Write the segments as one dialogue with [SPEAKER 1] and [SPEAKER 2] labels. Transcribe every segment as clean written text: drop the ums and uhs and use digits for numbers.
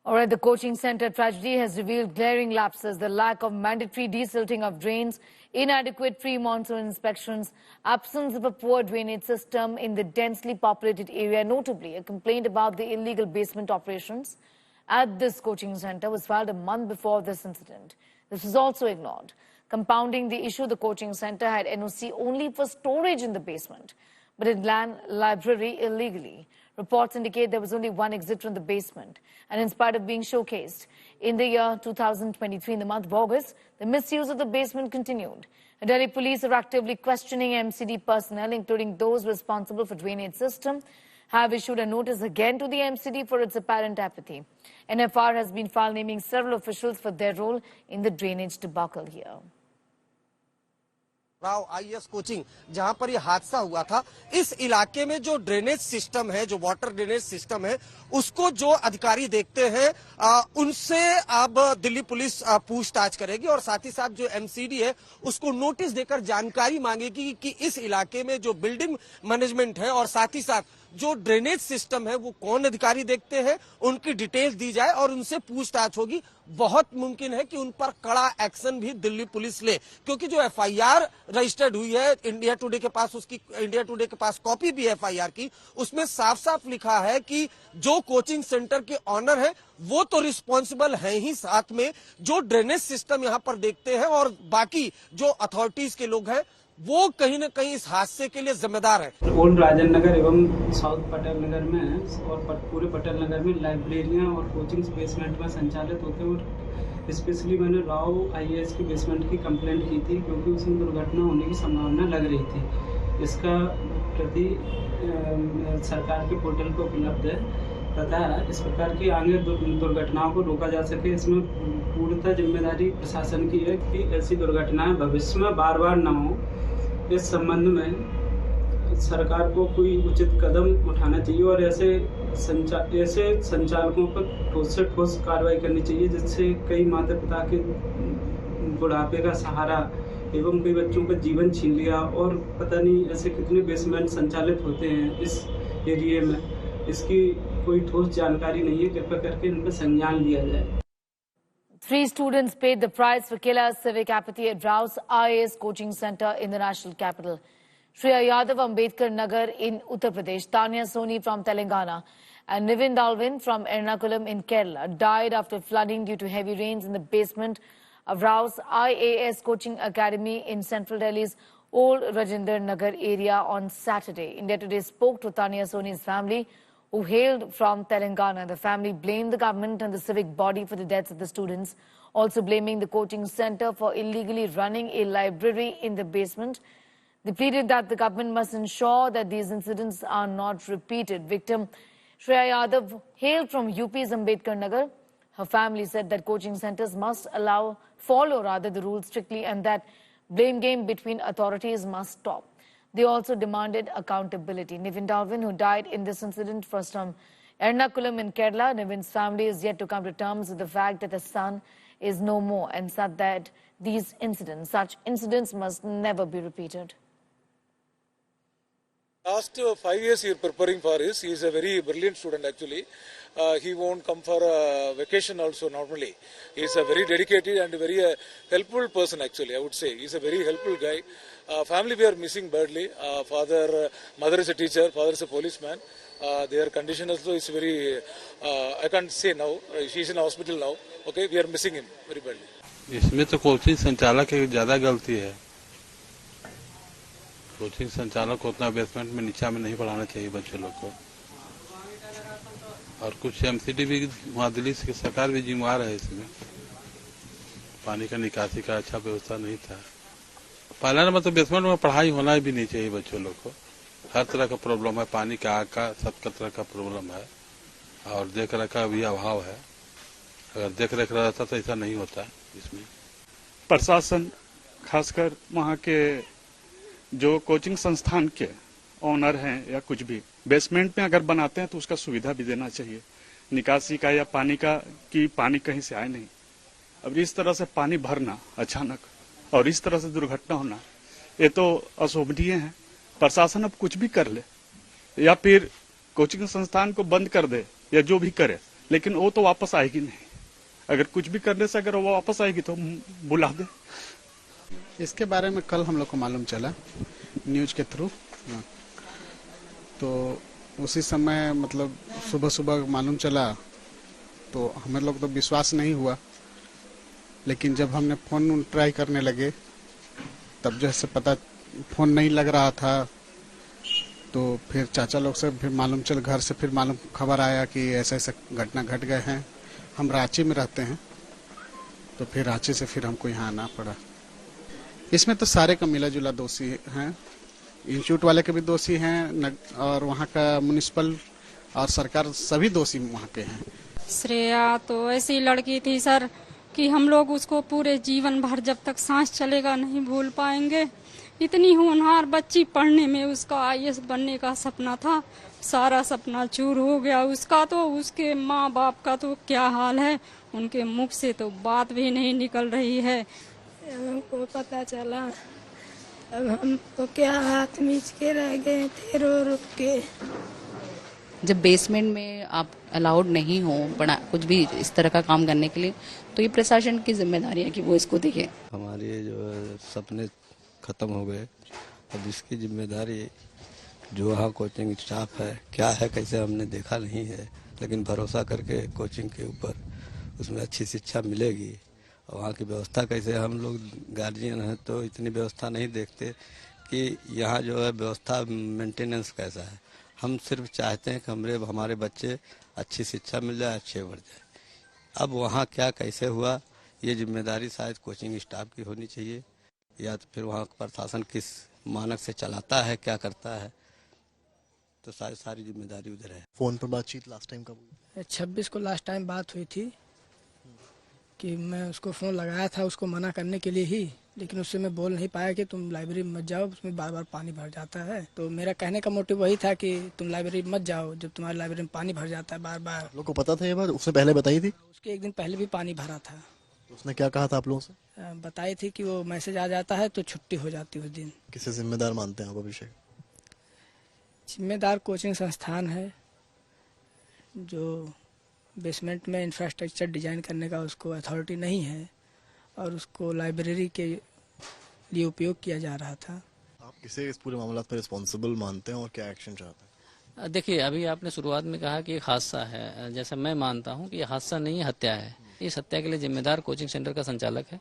[SPEAKER 1] All right, the coaching center tragedy has revealed glaring lapses, the lack of mandatory desilting of drains, inadequate pre-monsoon inspections, absence of a poor drainage system in the densely populated area. Notably, a complaint about the illegal basement operations at this coaching center was filed a month before this incident. This was also ignored. Compounding the issue, the coaching center had NOC only for storage in the basement, but it ran library illegally. Reports indicate there was only one exit from the basement. And in spite of being showcased in the year 2023, in the month of August, the misuse of the basement continued. And Delhi police are actively questioning MCD personnel, including those responsible for drainage system, have issued a notice again to the MCD for its apparent apathy. An FR has been filed naming several officials for their role in the drainage debacle here.
[SPEAKER 2] Rao IAS coaching जहां पर यह हादसा हुआ था, इस इलाके में जो ड्रेनेज सिस्टम है, जो वाटर ड्रेनेज सिस्टम है, उसको जो अधिकारी देखते हैं उनसे अब दिल्ली पुलिस पूछताछ करेगी और साथ ही साथ जो एमसीडी है उसको नोटिस देकर जानकारी मांगेगी कि इस इलाके में जो बिल्डिंग मैनेजमेंट है और साथ ही साथ जो ड्रेनेज सिस्टम है वो कौन अधिकारी देखते हैं, उनकी डिटेल्स दी जाए और उनसे पूछताछ होगी। बहुत मुमकिन है कि उन पर कड़ा एक्शन भी दिल्ली पुलिस ले, क्योंकि जो एफआईआर रजिस्टर्ड हुई है इंडिया टुडे के पास कॉपी भी एफआईआर की, उसमें साफ साफ लिखा है कि जो कोचिंग सेंटर के ऑनर है वो तो रिस्पॉन्सिबल है ही, साथ में जो ड्रेनेज सिस्टम यहाँ पर देखते हैं और बाकी जो अथॉरिटीज के लोग हैं वो कहीं न कहीं इस हादसे के लिए जिम्मेदार है।
[SPEAKER 3] ओल्ड राजन नगर एवं साउथ पटेल नगर में और पूरे पटेल नगर में लाइब्रेरियां और कोचिंग बेसमेंट में संचालित होते हैं और स्पेशली मैंने राव आईएएस की बेसमेंट की कंप्लेंट की थी क्योंकि उसमें दुर्घटना होने की संभावना लग रही थी। इसका प्रति सरकार के पोर्टल पर उपलब्ध है तथा इस प्रकार की आगे दुर्घटनाओं को रोका जा सके, इसमें पूर्णतः जिम्मेदारी प्रशासन की है कि ऐसी दुर्घटनाएं भविष्य में बार बार न हो। इस संबंध में सरकार को कोई उचित कदम उठाना चाहिए और ऐसे संचालकों पर ठोस से ठोस कार्रवाई करनी चाहिए, जिससे कई माता पिता के बुढ़ापे का सहारा एवं कई बच्चों का जीवन छीन लिया और पता नहीं ऐसे कितने बेसमेंट संचालित होते हैं इस एरिया में। इसकी कोई ठोस जानकारी नहीं है, कृपया करके इन पर संज्ञान लिया जाए।
[SPEAKER 1] 3 students paid the price for killer civic apathy at Rao's IAS coaching center in the national capital. Shreya Yadav, Ambedkar Nagar in Uttar Pradesh, Tanya Soni from Telangana, and Nivin Dalvin from Ernakulam in Kerala died after flooding due to heavy rains in the basement of Rao's IAS coaching academy in central Delhi's Old Rajinder Nagar area on Saturday. India Today spoke to Tanya Soni's family, who hailed from Telangana. The family blamed the government and the civic body for the deaths of the students, also blaming the coaching center for illegally running a library in the basement. They pleaded that the government must ensure that these incidents are not repeated. Victim Shreya Yadav hailed from UP's Ambedkar Nagar. Her family said that coaching centers must follow the rules strictly and that blame game between authorities must stop. They also demanded accountability. Nivin Dalvin, who died in this incident, was from Ernakulam in Kerala. Nivin's family is yet to come to terms with the fact that the son is no more and said that such incidents must never be repeated.
[SPEAKER 4] Last 5 years he is preparing for this. He is a very brilliant student actually. He won't come for a vacation also normally. He is a very dedicated and very helpful person actually, I would say. He is a very helpful guy. Family we are missing badly. Mother is a teacher, father is a policeman. Their condition also is very, I can't say now. She is in hospital now. Okay, we are missing him very badly.
[SPEAKER 5] इसमें तो coaching संचालक की ज्यादा गलती है। Coaching संचालक को उतना बेसमेंट में नीचा में नहीं पढ़ाना चाहिए बच्चों लोग को। और कुछ एमसीडी भी वहाँ दिल्ली की सरकार भी जिम्मेवार है इसमें। पानी का निकासी का अच्छा व्यवस्था नहीं था। पहला नंबर तो बेसमेंट में पढ़ाई होना भी नहीं चाहिए बच्चों लोग को। हर तरह का प्रॉब्लम है, पानी का, आग का, सब तरह का प्रॉब्लम है और देख रेख का भी अभाव है। अगर देख रेख रहता तो ऐसा नहीं होता इसमें।
[SPEAKER 6] प्रशासन खासकर वहाँ के जो कोचिंग संस्थान के ऑनर हैं या कुछ भी बेसमेंट में अगर बनाते हैं तो उसका सुविधा भी देना चाहिए, निकासी का या पानी का, कि पानी कहीं से आए नहीं। अब इस तरह से पानी भरना अचानक और इस तरह से दुर्घटना होना, ये तो अशोभनीय है। प्रशासन अब कुछ भी कर ले या फिर कोचिंग संस्थान को बंद कर दे या जो भी करे, लेकिन वो तो वापस आएगी नहीं। अगर कुछ भी करने से अगर वो वापस आएगी तो बुला दे।
[SPEAKER 7] इसके बारे में कल हम लोग को मालूम चला न्यूज के थ्रू, तो उसी समय मतलब सुबह सुबह मालूम चला तो हमें लोग तो विश्वास नहीं हुआ, लेकिन जब हमने फोन ट्राई करने लगे तब जैसे पता फोन नहीं लग रहा था, तो फिर चाचा लोग से फिर मालूम चल, घर से फिर मालूम खबर आया कि ऐसा ऐसा घटना घट गए हैं। हम रांची में रहते हैं, तो फिर रांची से फिर हमको यहाँ आना पड़ा। इसमें तो सारे का मिला जुला दोषी हैं, इंस्टीट्यूट वाले के भी दोषी हैं और वहाँ का म्युनिसिपल और सरकार सभी दोषी वहाँ के हैं।
[SPEAKER 8] श्रेया तो ऐसी लड़की थी सर कि हम लोग उसको पूरे जीवन भर जब तक सांस चलेगा नहीं भूल पाएंगे। इतनी होनहार बच्ची, पढ़ने में उसका IAS बनने का सपना था, सारा सपना चूर हो गया उसका। तो उसके माँ बाप का तो क्या हाल है, उनके मुख से तो बात भी नहीं निकल रही है।
[SPEAKER 9] हमको पता चला, अब हम तो क्या हाथ मीच के रह गए थे रो रो के।
[SPEAKER 10] जब बेसमेंट में आप अलाउड नहीं हो कुछ भी इस तरह का काम करने के लिए, तो ये प्रशासन की जिम्मेदारी है कि वो इसको देखे।
[SPEAKER 11] हमारे जो सपने खत्म हो गए, अब इसकी जिम्मेदारी जो वहाँ कोचिंग स्टाफ है क्या है कैसे हमने देखा नहीं है, लेकिन भरोसा करके कोचिंग के ऊपर उसमें अच्छी शिक्षा मिलेगी। और वहाँ की व्यवस्था कैसे, हम लोग गार्जियन हैं तो इतनी व्यवस्था नहीं देखते कि यहाँ जो है व्यवस्था मेंटेनेंस कैसा है। हम सिर्फ चाहते हैं कि हमारे बच्चे अच्छी शिक्षा मिल जाए, अच्छे बढ़ जाए। अब वहाँ क्या कैसे हुआ, ये जिम्मेदारी शायद कोचिंग स्टाफ की होनी चाहिए, या तो फिर वहाँ प्रशासन किस मानक से चलाता है, क्या करता है, तो सारी जिम्मेदारी उधर है।
[SPEAKER 12] फोन पर बातचीत लास्ट टाइम कब हुई?
[SPEAKER 9] 26 को लास्ट टाइम बात हुई थी कि मैं उसको फ़ोन लगाया था उसको मना करने के लिए ही, लेकिन उससे मैं बोल नहीं पाया कि तुम लाइब्रेरी मत जाओ, उसमें बार बार पानी भर जाता है। तो मेरा कहने का मोटिव वही था कि तुम लाइब्रेरी मत जाओ जब तुम्हारी लाइब्रेरी में पानी भर जाता है बार बार।
[SPEAKER 12] लोगों को पता था ये बात, उसने पहले बताई थी?
[SPEAKER 9] उसके एक दिन पहले भी पानी भरा था।
[SPEAKER 12] तो उसने क्या कहा था आप लोगों से?
[SPEAKER 9] बताई थी कि वो मैसेज आ जाता है तो छुट्टी हो जाती है उस दिन।
[SPEAKER 12] किसे जिम्मेदार मानते हैं आप अभिषेक?
[SPEAKER 9] जिम्मेदार कोचिंग संस्थान है जो बेसमेंट में इंफ्रास्ट्रक्चर डिजाइन करने का उसको अथॉरिटी नहीं है और उसको लाइब्रेरी के लिए उपयोग किया जा रहा था।
[SPEAKER 12] आप किसे इस पूरे मामला पर रिस्पॉन्सिबल मानते हैं और क्या एक्शन चाहते हैं?
[SPEAKER 13] देखिए, अभी आपने शुरुआत में कहा कि एक हादसा है, जैसा मैं मानता हूं कि ये हादसा नहीं है, हत्या है। इस हत्या के लिए जिम्मेदार कोचिंग सेंटर का संचालक है।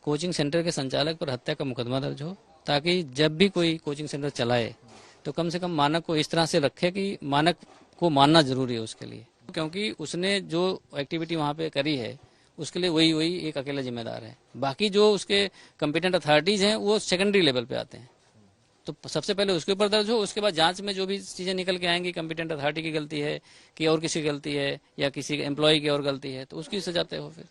[SPEAKER 13] कोचिंग सेंटर के संचालक पर हत्या का मुकदमा दर्ज हो, ताकि जब भी कोई कोचिंग सेंटर चलाए तो कम से कम मानक को इस तरह से रखे कि मानक को मानना जरूरी है उसके लिए, क्योंकि उसने जो एक्टिविटी वहाँ पे करी है उसके लिए वही एक अकेला जिम्मेदार है। बाकी जो उसके कॉम्पिटेंट अथॉरिटीज हैं वो सेकेंडरी लेवल पे आते हैं। तो सबसे पहले उसके ऊपर दर्ज हो, उसके बाद जांच में जो भी चीजें निकल के आएंगी, कॉम्पिटेंट अथॉरिटी की गलती है कि और किसी की गलती है या किसी एम्प्लॉय की और गलती है, तो उसकी सजा तय हो फिर।